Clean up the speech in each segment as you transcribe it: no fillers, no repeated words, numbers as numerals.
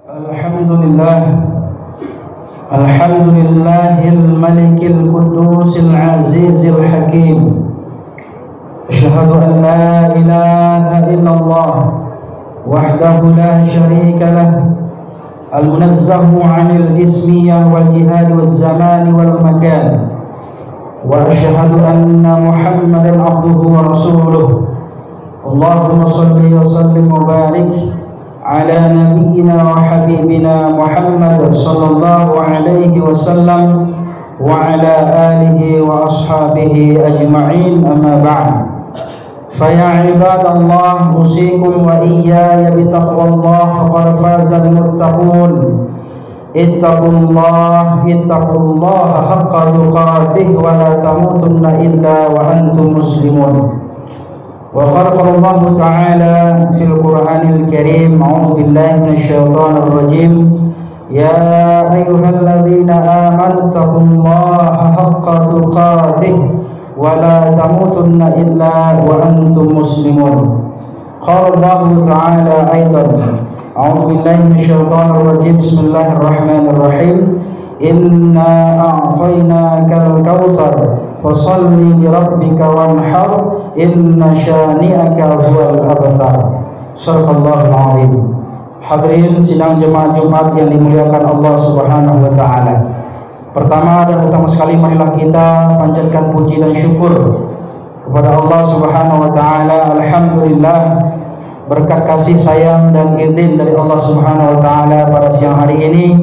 Alhamdulillahil malikil qudusil azizil hakim. Asyhadu an la ilaha illallah wahdahu la syarika lah, al-munazzahu 'anil jismiyah wal jihad waz zamani wal makan. Wa asyhadu anna Muhammadan abduhu wa rasuluh. Allahumma shalli wa sallim wa barik ala nabiyyina wa habibina Muhammad sallallahu alaihi wasallam wa ala alihi wa ashabihi ajma'in, amma ba'd. Fa ya ibadallah, usikum wa iyaya bi taqwallah faqad fazal muttaqun. Ittaqullaha haqqa tuqatih wa la tamutunna illa wa antum muslimun. Wa qala Allah Ta'ala fil Qur'anil Karim, a'udzu billahi minasyaitonir rajim, ya ayyuhalladzina amanu taqullaha haqqa tuqatih wa la tamutunna illa wa antum muslimun. Qala Allah Ta'ala aidan, a'udzu billahi minasyaitonir rajim, bismillahirrahmanirrahim, inna a'tainakal kautsar fasalli li rabbika wanhar inna syani'aka huwal abtar. Shadaqallahul azim. Hadirin sidang jemaah Jumat yang dimuliakan Allah Subhanahu wa taala. Pertama dan utama sekali, marilah kita panjatkan puji dan syukur kepada Allah Subhanahu wa taala. Alhamdulillah, berkat kasih sayang dan izin dari Allah Subhanahu wa taala, pada siang hari ini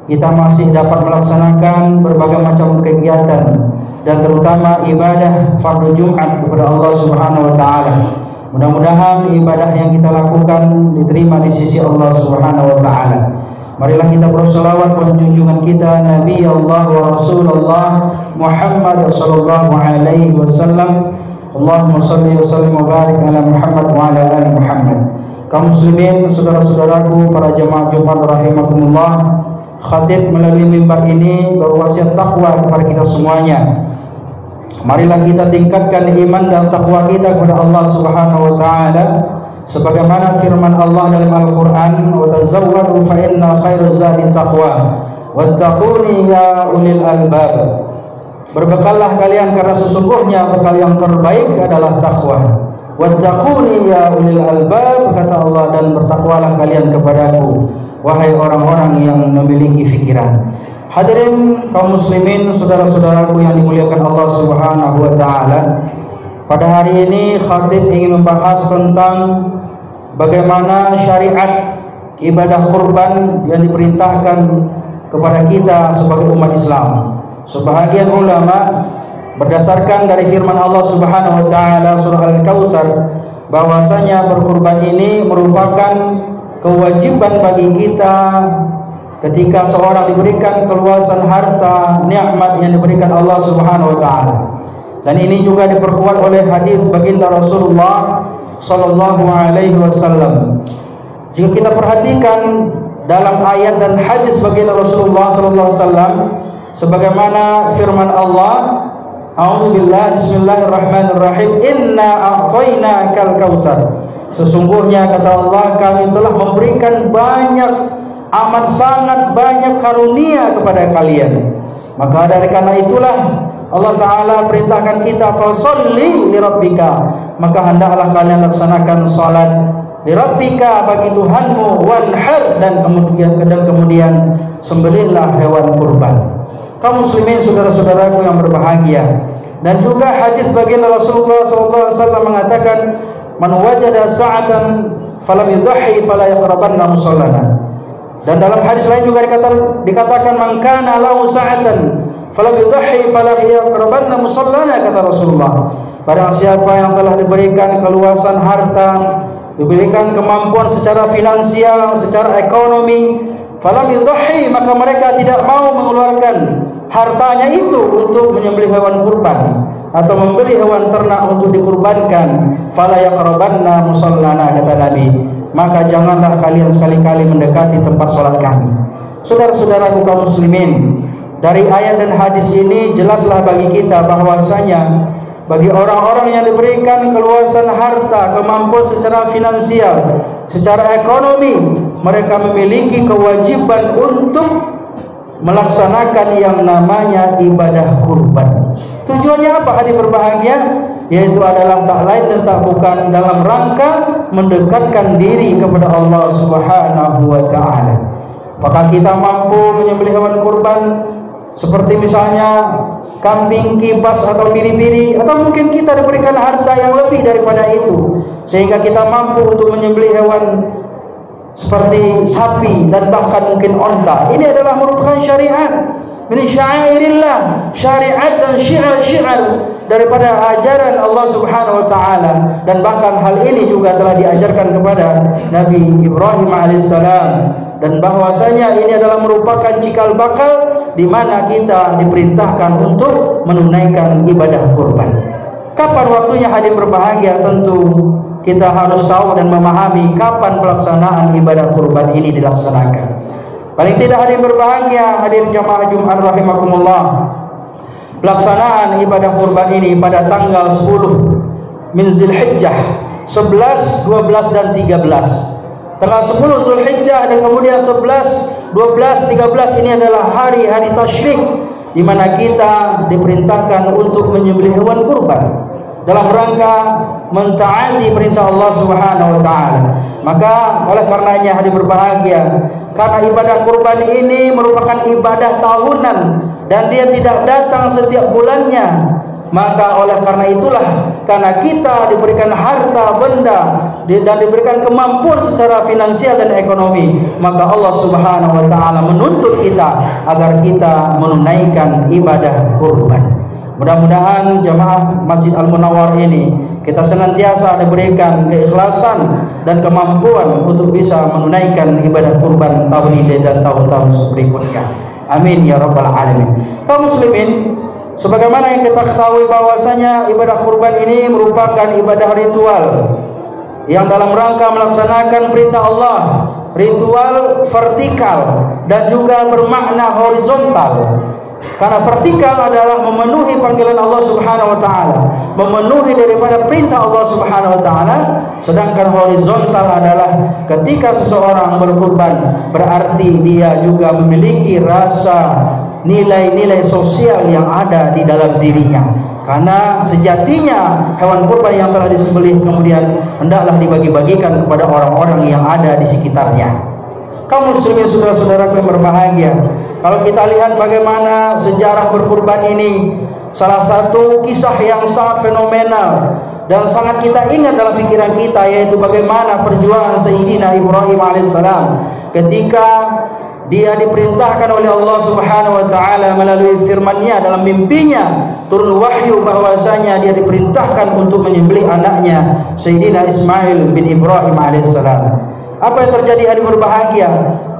kita masih dapat melaksanakan berbagai macam kegiatan dan terutama ibadah fardu Jumat kepada Allah Subhanahu wa taala. Mudah-mudahan ibadah yang kita lakukan diterima di sisi Allah Subhanahu wa taala. Marilah kita berselawat pada junjungan kita Nabi Allah wa Rasulullah Muhammad sallallahu alaihi wasallam. Allahumma shalli wa sallim wa barik ala Muhammad wa ala ali Muhammad. Kaum muslimin, saudara-saudaraku, para jemaah Jumat rahimakumullah, khatib melalui mimbar ini berwasiat takwa kepada kita semuanya. Marilah kita tingkatkan iman dan takwa kita kepada Allah Subhanahu wa taala, sebagaimana firman Allah dalam Al-Qur'an, wa tazawwadu fa inna khairaz zadi taqwa wattaquni ya ulil albab. Berbekallah kalian karena sesungguhnya bekal yang terbaik adalah takwa. Wattaquni ya ulil albab, kata Allah, dan bertakwalah kalian kepadaku wahai orang-orang yang memiliki fikiran. Hadirin kaum muslimin, saudara-saudaraku yang dimuliakan Allah Subhanahu wa taala, pada hari ini khatib ingin membahas tentang bagaimana syariat ibadah kurban yang diperintahkan kepada kita sebagai umat Islam. Sebahagian ulama berdasarkan dari firman Allah Subhanahu wa taala surah Al-Kautsar, bahwasanya berkurban ini merupakan kewajiban bagi kita ketika seorang diberikan keluasan harta, nikmat yang diberikan Allah Subhanahu wa taala. Dan ini juga diperkuat oleh hadis baginda Rasulullah sallallahu alaihi wasallam. Jika kita perhatikan dalam ayat dan hadis baginda Rasulullah sallallahu alaihi wasallam, sebagaimana firman Allah, a'udzubillahi bismillahirrahmanirrahim, inna a'tainakal kautsar. Sesungguhnya, kata Allah, kami telah memberikan banyak, amat sangat banyak karunia kepada kalian. Maka dari karena itulah Allah Ta'ala perintahkan kita, fasalli li rabbika, maka hendaklah kalian laksanakan salat li rabbika, bagi Tuhanmu, wanhar, dan kemudian sembelihlah hewan kurban. Kaum muslimin, saudara-saudaraku yang berbahagia, dan juga hadis baginda Rasulullah SAW mengatakan, man wajada sa'atan falam yudhi fala yaqrabanna musallana. Dan dalam hadis lain juga dikatakan, man kana lahu sa'atan falam yudhi fala yaqrabanna musallana, kata Rasulullah. Barang siapa yang telah diberikan keluasan harta, diberikan kemampuan secara finansial, secara ekonomi, falam yudhi, maka mereka tidak mau mengeluarkan hartanya itu untuk menyembelih hewan kurban atau membeli hewan ternak untuk dikurbankan, fala yaqrabanna musallana, kata Nabi, maka janganlah kalian sekali-kali mendekati tempat sholat kami. Saudara-saudaraku kaum muslimin, dari ayat dan hadis ini jelaslah bagi kita bahwasanya bagi orang-orang yang diberikan keluasan harta, kemampuan secara finansial, secara ekonomi, mereka memiliki kewajiban untuk melaksanakan yang namanya ibadah kurban. Tujuannya apa hadir berbahagia? Yaitu adalah tak lain dan tak bukan dalam rangka mendekatkan diri kepada Allah Subhanahu wa ta'ala. Apakah kita mampu menyembelih hewan kurban seperti misalnya kambing, kibas atau biri-biri, atau mungkin kita diberikan harta yang lebih daripada itu sehingga kita mampu untuk menyembelih hewan seperti sapi dan bahkan mungkin onta. Ini adalah merupakan syariat, min syairillah, syariat dan syiar-syiar daripada ajaran Allah Subhanahu wa ta'ala. Dan bahkan hal ini juga telah diajarkan kepada Nabi Ibrahim alaihissalam, dan bahwasanya ini adalah merupakan cikal bakal di mana kita diperintahkan untuk menunaikan ibadah kurban. Kapan waktunya hadir berbahagia? Tentu kita harus tahu dan memahami kapan pelaksanaan ibadah kurban ini dilaksanakan. Paling tidak hadir berbahagia, hadir jamaah Jumat rahimakumullah, pelaksanaan ibadah kurban ini pada tanggal 10 min Zulhijjah, 11, 12 dan 13. Tanggal 10 Zulhijjah dan kemudian 11, 12, 13 ini adalah hari-hari tasyrik di mana kita diperintahkan untuk menyembelih hewan kurban dalam rangka mentaati perintah Allah Subhanahu wa ta'ala. Maka oleh karenanya hadir berbahagia, karena ibadah kurban ini merupakan ibadah tahunan dan dia tidak datang setiap bulannya, maka oleh karena itulah, karena kita diberikan harta benda dan diberikan kemampuan secara finansial dan ekonomi, maka Allah Subhanahu wa ta'ala menuntut kita agar kita menunaikan ibadah kurban. Mudah-mudahan jamaah Masjid Al-Munawwar ini kita senantiasa diberikan keikhlasan dan kemampuan untuk bisa menunaikan ibadah kurban tahun ini dan tahun-tahun berikutnya. Amin ya rabbal alamin. Kaum muslimin, sebagaimana yang kita ketahui bahwasanya ibadah kurban ini merupakan ibadah ritual yang dalam rangka melaksanakan perintah Allah, ritual vertikal dan juga bermakna horizontal. Karena vertikal adalah memenuhi panggilan Allah Subhanahu wa ta'ala, memenuhi daripada perintah Allah Subhanahu wa ta'ala, sedangkan horizontal adalah ketika seseorang berkurban berarti dia juga memiliki rasa nilai-nilai sosial yang ada di dalam dirinya. Karena sejatinya hewan kurban yang telah disembelih kemudian hendaklah dibagi-bagikan kepada orang-orang yang ada di sekitarnya. Kaum muslimin saudara-saudaraku yang berbahagia, kalau kita lihat bagaimana sejarah berkurban ini, salah satu kisah yang sangat fenomenal dan sangat kita ingat dalam pikiran kita, yaitu bagaimana perjuangan Sayyidina Ibrahim alaihissalam ketika dia diperintahkan oleh Allah Subhanahu wa ta'ala melalui firman-Nya dalam mimpinya, turun wahyu bahwasanya dia diperintahkan untuk menyembelih anaknya Sayyidina Ismail bin Ibrahim alaihissalam. Apa yang terjadi hari berbahagia?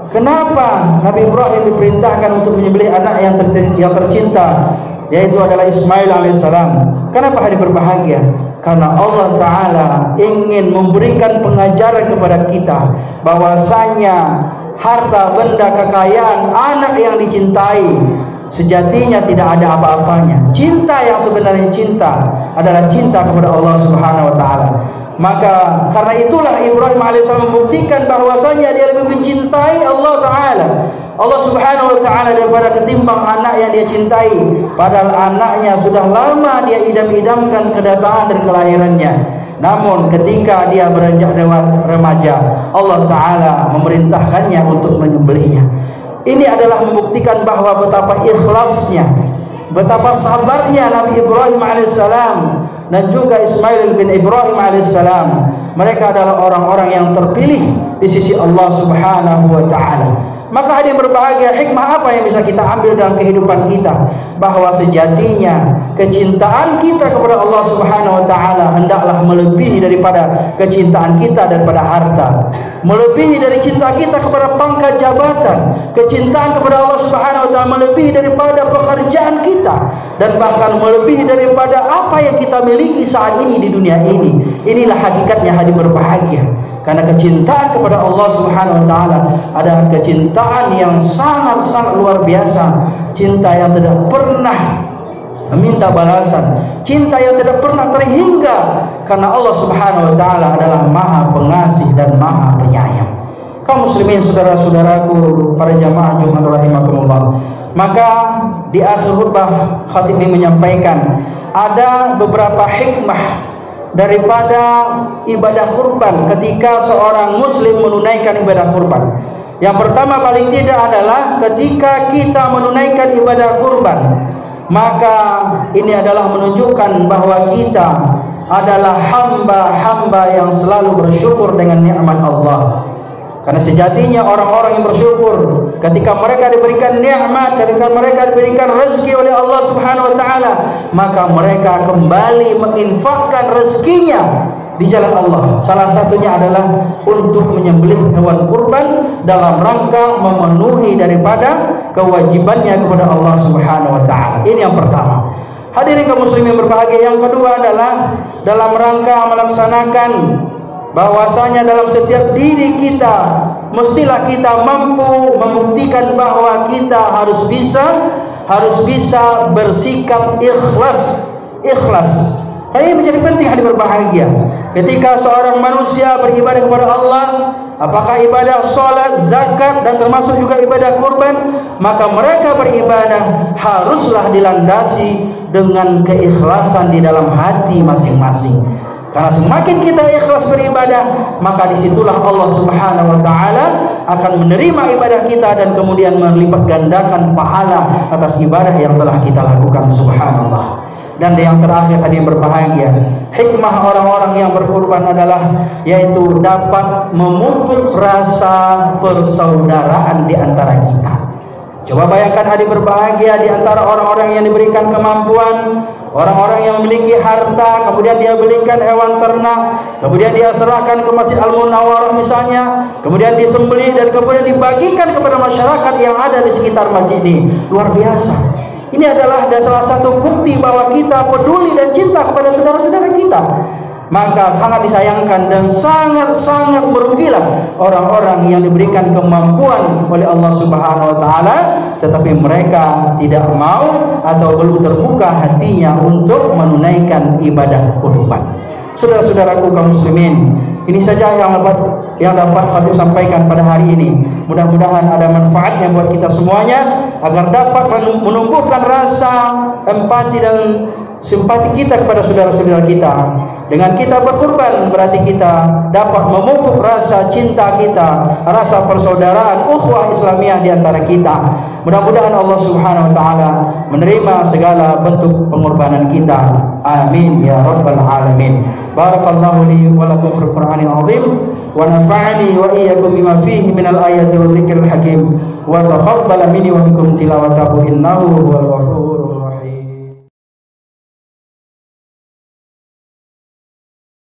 Kenapa Nabi Ibrahim diperintahkan untuk menyembelih anak yang tercinta, yaitu adalah Ismail alaihissalam? Kenapa hari berbahagia? Karena Allah Ta'ala ingin memberikan pengajaran kepada kita bahwasanya harta benda kekayaan anak yang dicintai sejatinya tidak ada apa-apanya. Cinta yang sebenarnya cinta adalah cinta kepada Allah Subhanahu wa ta'ala. Maka karena itulah Ibrahim alaihissalam membuktikan bahwasanya dia lebih mencintai Allah Ta'ala, Allah Subhanahu wa ta'ala, daripada ketimbang anak yang dia cintai. Padahal anaknya sudah lama dia idam-idamkan kedatangan dan kelahirannya. Namun ketika dia beranjak remaja, Allah Ta'ala memerintahkannya untuk menyembelihnya. Ini adalah membuktikan bahwa betapa ikhlasnya, betapa sabarnya Nabi Ibrahim alaihissalam dan juga Ismail bin Ibrahim alaihissalam. Mereka adalah orang-orang yang terpilih di sisi Allah Subhanahu wa ta'ala. Maka hadirin berbahagia, hikmah apa yang bisa kita ambil dalam kehidupan kita? Bahwa sejatinya kecintaan kita kepada Allah Subhanahu wa ta'ala hendaklah melebihi daripada kecintaan kita daripada harta, melebihi dari cinta kita kepada pangkat jabatan, kecintaan kepada Allah Subhanahu wa ta'ala melebihi daripada pekerjaan kita, dan bahkan melebihi daripada apa yang kita miliki saat ini di dunia ini. Inilah hakikatnya hadirin berbahagia. Karena kecintaan kepada Allah Subhanahu wa ta'ala adalah kecintaan yang sangat-sangat luar biasa. Cinta yang tidak pernah meminta balasan, cinta yang tidak pernah terhingga, karena Allah Subhanahu wa ta'ala adalah maha pengasih dan maha penyayang. Kaum muslimin, saudara-saudaraku, para jamaah Jumat rahimakumullah. Maka di akhir khutbah khatib ini menyampaikan ada beberapa hikmah daripada ibadah kurban ketika seorang muslim menunaikan ibadah kurban. Yang pertama paling tidak adalah ketika kita menunaikan ibadah kurban, maka ini adalah menunjukkan bahwa kita adalah hamba-hamba yang selalu bersyukur dengan nikmat Allah. Karena sejatinya orang-orang yang bersyukur ketika mereka diberikan nikmat, ketika mereka diberikan rezeki oleh Allah Subhanahu wa taala, maka mereka kembali menginfakkan rezekinya di jalan Allah. Salah satunya adalah untuk menyembelih hewan kurban dalam rangka memenuhi daripada kewajibannya kepada Allah Subhanahu wa taala. Ini yang pertama. Hadirin kaum muslimin berbahagia. Yang kedua adalah dalam rangka melaksanakan bahwasanya dalam setiap diri kita mestilah kita mampu membuktikan bahwa kita harus bisa bersikap ikhlas. Ini menjadi penting, hadir berbahagia. Ketika seorang manusia beribadah kepada Allah, apakah ibadah salat, zakat, dan termasuk juga ibadah kurban, maka mereka beribadah haruslah dilandasi dengan keikhlasan di dalam hati masing-masing. Karena semakin kita ikhlas beribadah, maka disitulah Allah Subhanahu wa taala akan menerima ibadah kita dan kemudian melipat gandakan pahala atas ibadah yang telah kita lakukan. Subhanallah. Dan yang terakhir tadi yang berbahagia, hikmah orang-orang yang berkurban adalah yaitu dapat memupuk rasa persaudaraan di antara kita. Coba bayangkan hadir berbahagia, di antara orang-orang yang diberikan kemampuan, orang-orang yang memiliki harta, kemudian dia belikan hewan ternak, kemudian dia serahkan ke Masjid Al-Munawwarah misalnya, kemudian disembelih dan kemudian dibagikan kepada masyarakat yang ada di sekitar masjid ini. Luar biasa. Ini adalah salah satu bukti bahwa kita peduli dan cinta kepada saudara-saudara kita. Maka sangat disayangkan dan sangat-sangat merugilah orang-orang yang diberikan kemampuan oleh Allah Subhanahu wa taala tetapi mereka tidak mau atau belum terbuka hatinya untuk menunaikan ibadah kurban. Saudara-saudaraku kaum muslimin, ini saja yang dapat khatib sampaikan pada hari ini. Mudah-mudahan ada manfaatnya buat kita semuanya agar dapat menumbuhkan rasa empati dan simpati kita kepada saudara-saudara kita. Dengan kita berkurban berarti kita dapat memupuk rasa cinta kita, rasa persaudaraan, ukhuwah Islamiyah di antara kita. Mudah-mudahan Allah Subhanahu wa taala menerima segala bentuk pengorbanan kita. Amin ya rabbal alamin. Barakallahu li wa lakum fil Qur'anil azim wa nafa'ani wa iyyakum bima fihi minal ayati wal dzikril hakim wa taqabbala minni wa minkum tilawatahu innahu huwal ghafurur